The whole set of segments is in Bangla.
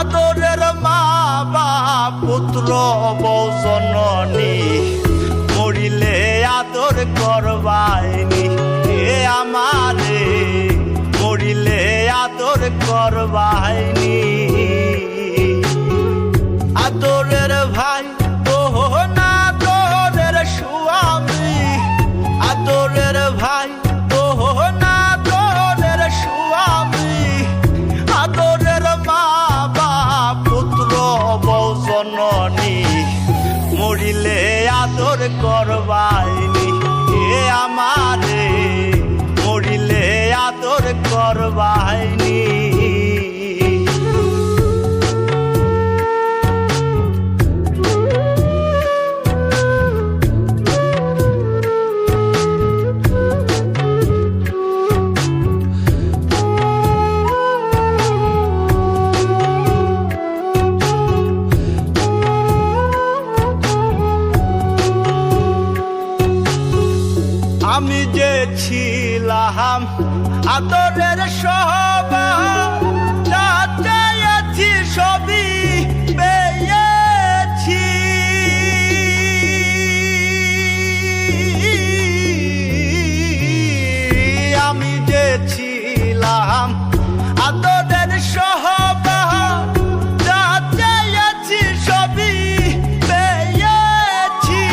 আদরের মা বাপ পুত্র বউ জননী মরিলে আদর করবাইনি এ আমারে মরিলে আদর করবাইনি আদরের ভাই না তোরের স্বামী আদরের ভাই না তোরের স্বামী আদরের মা বাপ পুত্র বউ জননী মরিলে আদর করবাইনি এ আমারে মরিলে আদর করবাইনি আমি যে ছিলাম আদরের সবার যা চেয়েছি সবই পেয়েছি আমি যে ছিলাম আদরের সবার যা চেয়েছি সবই পেয়েছি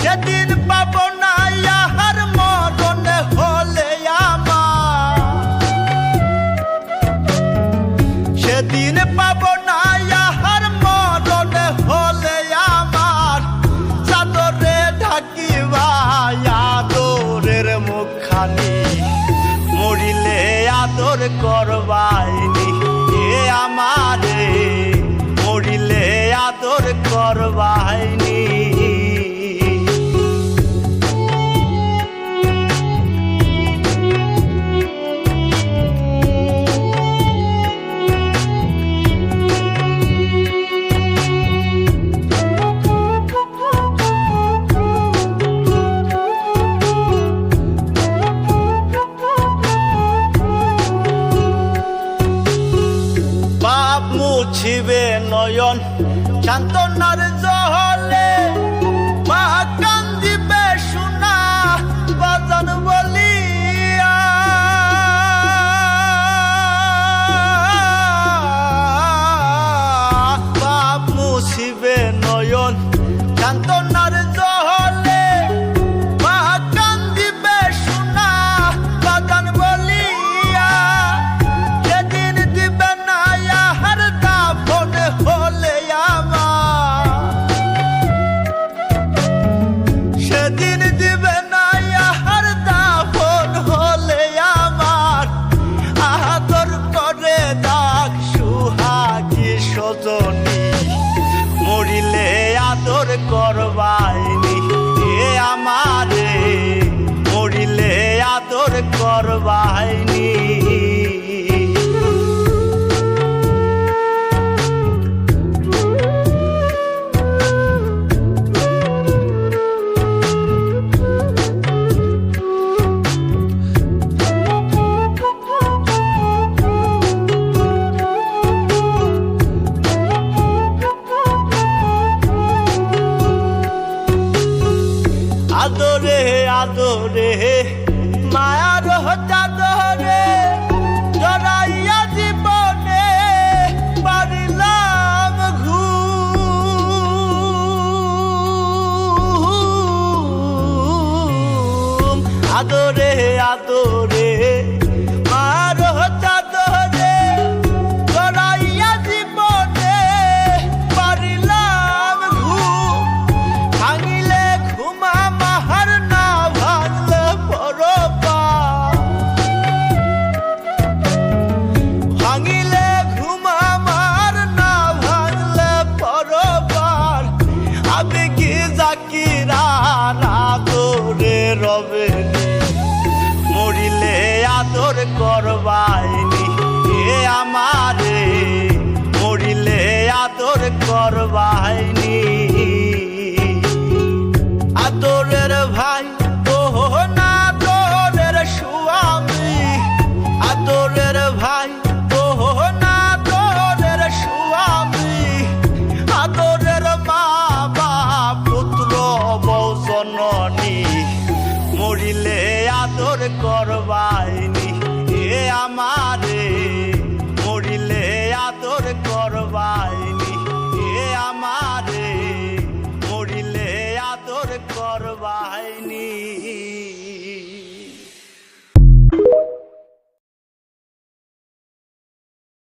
যেদিন পাবো না সেদিন পাব না ইহার মরণ হলে আমার চাদরে ঢাকিবা আদরের মুখখানি মরিলে আদর করবাইনি এ আমারে মরিলে আদর করবাইনি মুছিবে নয়ন সান্তনার জলে মা কান্দিবে সোনা বাজান বলিয়া বাপ মুছিবে নয়ন সান্তনার জলে মা কান্দিবে সোনা বাজান বলিয়া যেদিন দিবে না হলে আমার সেদিন দিবে না ইহার দাফন হলে আমার আদর করে ডাক সুহাগী সজনী মরিলে আদর করবাইনি এ আমারে মরিলে আদর করবাইনি আদরে আদরে মায়ার চাদরে জড়াইয়া জীবনে পারিলাম ঘুম আদরে আদরে মায়ার চাদরে জড়াইয়া জীবনে পারিলাম ঘুম ভাঙিলে ঘুমা মাহার না ভাঙলে পরপা ভাঙিলে ঘুমা মার না ভাঙলে পরপার আমি কি জাকিরা আদরে রবে মরিলে বাহিনী